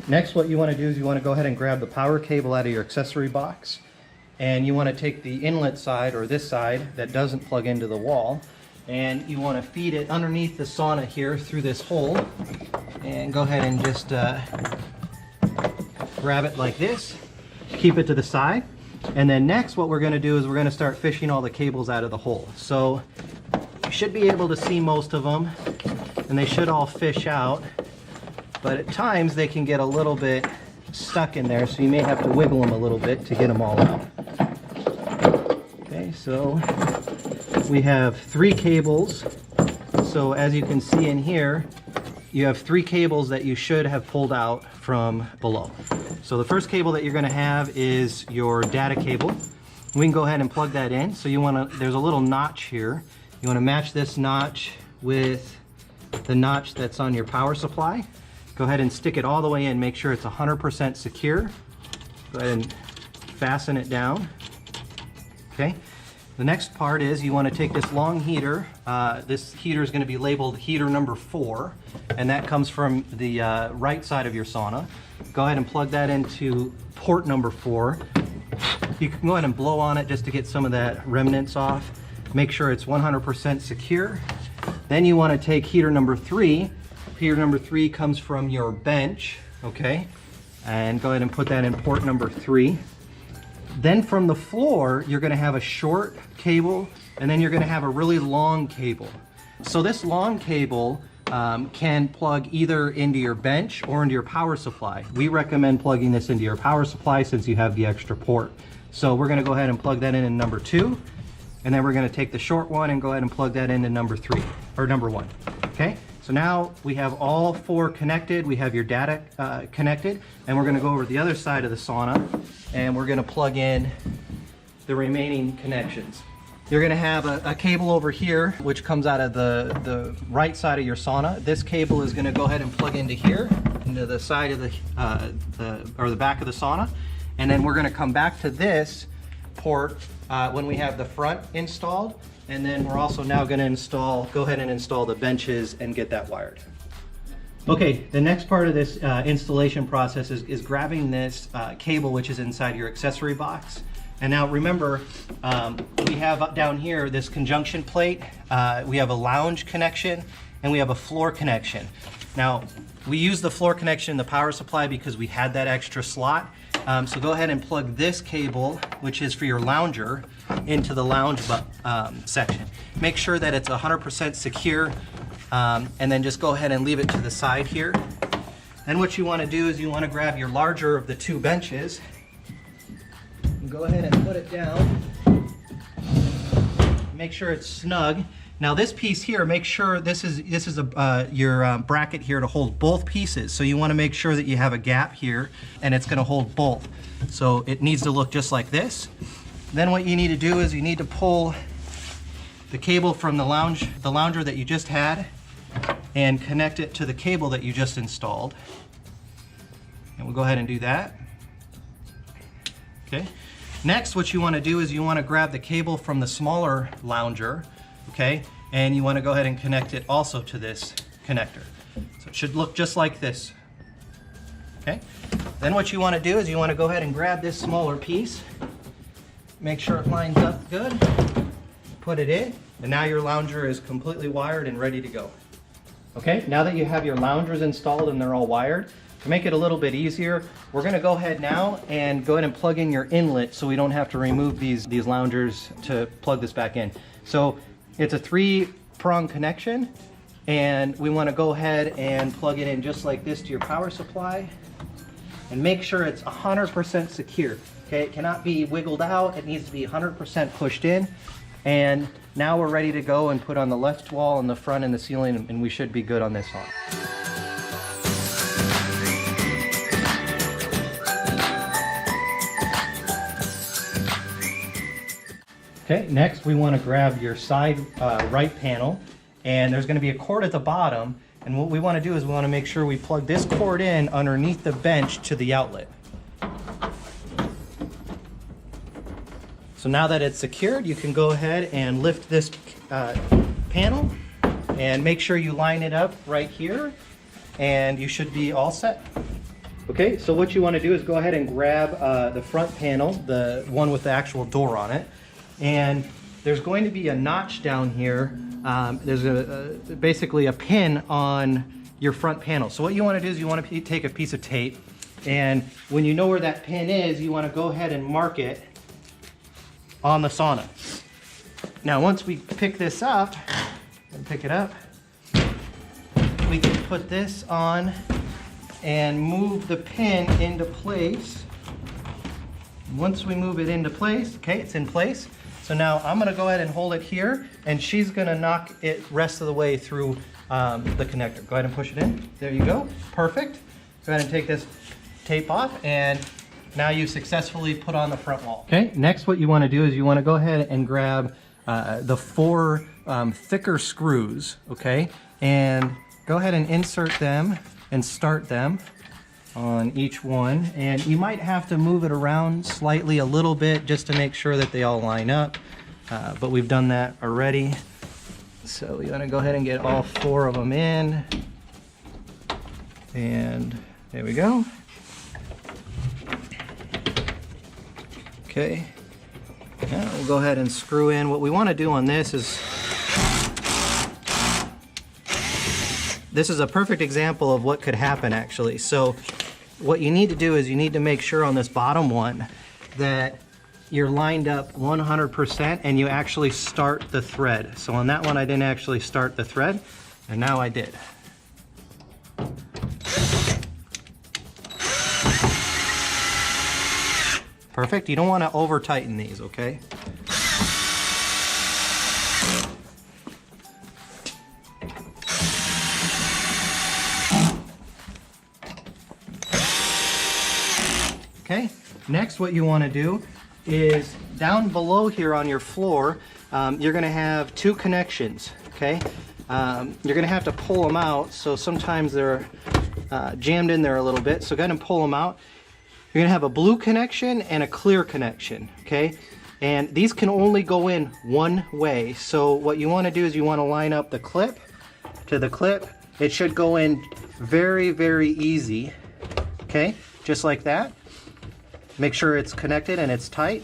Next, what you want to do is you want to go ahead and grab the power cable out of your accessory box, and you want to take the inlet side, or this side that doesn't plug into the wall, and you want to feed it underneath the sauna here through this hole, and go ahead and just grab it like this, keep it to the side. And then next what we're going to do is we're going to start fishing all the cables out of the hole. So you should be able to see most of them, and they should all fish out, but at times they can get a little bit stuck in there, so you may have to wiggle them a little bit to get them all out. Okay, so we have 3 cables. So as you can see in here, you have 3 cables that you should have pulled out from below. So the first cable that you're going to have is your data cable. We can go ahead and plug that in. So you want to, there's a little notch here. You want to match this notch with the notch that's on your power supply. Go ahead and stick it all the way in. Make sure it's 100% secure. Go ahead and fasten it down. Okay. The next part is you want to take this long heater. This heater is going to be labeled heater number 4, and that comes from the right side of your sauna. Go ahead and plug that into port number 4. You can go ahead and blow on it just to get some of that remnants off. Make sure it's 100% secure. Then you want to take heater number 3. Heater number 3 comes from your bench, okay? And go ahead and put that in port number 3. Then from the floor, you're going to have a short cable, and then you're going to have a really long cable. So this long cable can plug either into your bench or into your power supply. We recommend plugging this into your power supply since you have the extra port. So we're going to go ahead and plug that in number 2, and then we're going to take the short one and go ahead and plug that into number 3, or number 1. Okay? So now we have all 4 connected, we have your data connected, and we're going to go over to the other side of the sauna, and we're going to plug in the remaining connections. You're going to have a cable over here, which comes out of the right side of your sauna. This cable is going to go ahead and plug into here, into the side of the back of the sauna, and then we're going to come back to this port when we have the front installed. And then we're also now going to go ahead and install the benches and get that wired. Okay, the next part of this installation process is grabbing this cable which is inside your accessory box. And now remember, we have down here this conjunction plate, we have a lounge connection, and we have a floor connection. Now, we use the floor connection in the power supply because we had that extra slot. So go ahead and plug this cable, which is for your lounger, into the lounge section. Make sure that it's 100% secure, and then just go ahead and leave it to the side here. Then what you want to do is you want to grab your larger of the 2 benches, and go ahead and put it down. Make sure it's snug. Now this piece here, make sure this is your bracket here to hold both pieces. So you want to make sure that you have a gap here, and it's going to hold both. So it needs to look just like this. Then what you need to do is you need to pull the cable from the lounger that you just had and connect it to the cable that you just installed. And we'll go ahead and do that. Okay. Next, what you want to do is you want to grab the cable from the smaller lounger, okay, and you want to go ahead and connect it also to this connector. So it should look just like this. Okay. Then what you want to do is you want to go ahead and grab this smaller piece, make sure it lines up good, put it in, and now your lounger is completely wired and ready to go. Okay, now that you have your loungers installed and they're all wired, to make it a little bit easier, we're going to go ahead now and go ahead and plug in your inlet so we don't have to remove these loungers to plug this back in. So it's a 3-prong connection, and we want to go ahead and plug it in just like this to your power supply, and make sure it's 100% secure. Okay, it cannot be wiggled out, it needs to be 100% pushed in. And now we're ready to go and put on the left wall and the front and the ceiling, and we should be good on this one. Okay, next we want to grab your side right panel, and there's going to be a cord at the bottom, and what we want to do is we want to make sure we plug this cord in underneath the bench to the outlet. So now that it's secured, you can go ahead and lift this panel and make sure you line it up right here, and you should be all set. Okay, so what you want to do is go ahead and grab the front panel, the one with the actual door on it, and there's going to be a notch down here. There's basically a pin on your front panel. So what you want to do is you want to take a piece of tape, and when you know where that pin is, you want to go ahead and mark it on the sauna. Now once we pick this up, and pick it up, we can put this on and move the pin into place. Once we move it into place, okay, it's in place. So now I'm gonna go ahead and hold it here, and she's gonna knock it rest of the way through the connector. Go ahead and push it in. There you go, perfect. Go ahead and take this tape off, and now you successfully put on the front wall. Okay, next what you wanna do is you wanna go ahead and grab the 4 thicker screws, okay? And go ahead and insert them and start them on each one. And you might have to move it around slightly a little bit just to make sure that they all line up. But we've done that already. So you want to go ahead and get all 4 of them in. And there we go. Okay. Now we'll go ahead and screw in. What we want to do on this is a perfect example of what could happen actually. So what you need to do is you need to make sure on this bottom one that you're lined up 100% and you actually start the thread. So on that one I didn't actually start the thread, and now I did. Perfect. You don't want to over tighten these, okay? Okay, next what you want to do is down below here on your floor, you're going to have 2 connections, okay? You're going to have to pull them out, so sometimes they're jammed in there a little bit, so go ahead and pull them out. You're going to have a blue connection and a clear connection, okay? And these can only go in one way, so what you want to do is you want to line up the clip to the clip. It should go in very, very easy, okay? Just like that. Make sure it's connected and it's tight.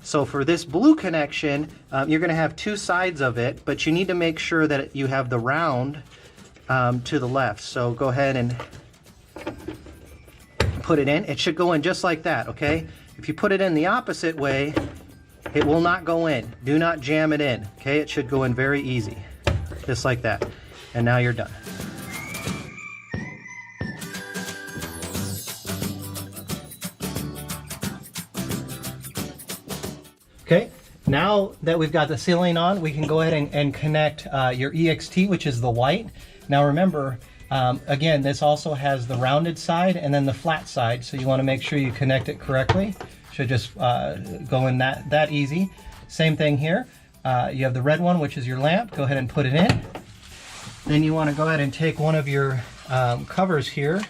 So for this blue connection, you're going to have 2 sides of it, but you need to make sure that you have the round to the left. So go ahead and put it in. It should go in just like that, okay? If you put it in the opposite way, it will not go in. Do not jam it in, okay? It should go in very easy, just like that. And now you're done. Okay, now that we've got the ceiling on, we can go ahead and connect your EXT, which is the white. Now remember, again, this also has the rounded side and then the flat side, so you want to make sure you connect it correctly. Should just go in that easy. Same thing here. You have the red one, which is your lamp. Go ahead and put it in. Then you want to go ahead and take one of your covers here.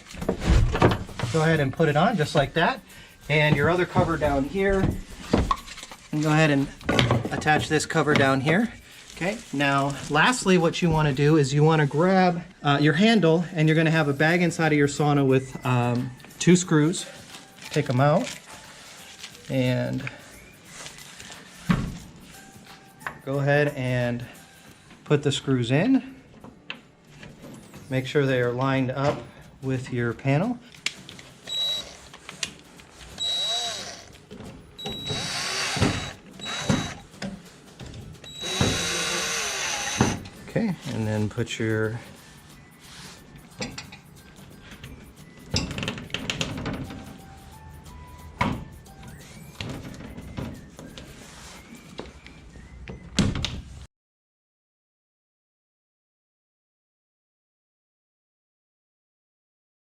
Go ahead and put it on just like that. And your other cover down here. And go ahead and attach this cover down here. Okay, now lastly what you want to do is you want to grab your handle, and you're going to have a bag inside of your sauna with 2 screws. Take them out and go ahead and put the screws in. Make sure they are lined up with your panel. Okay, and then put your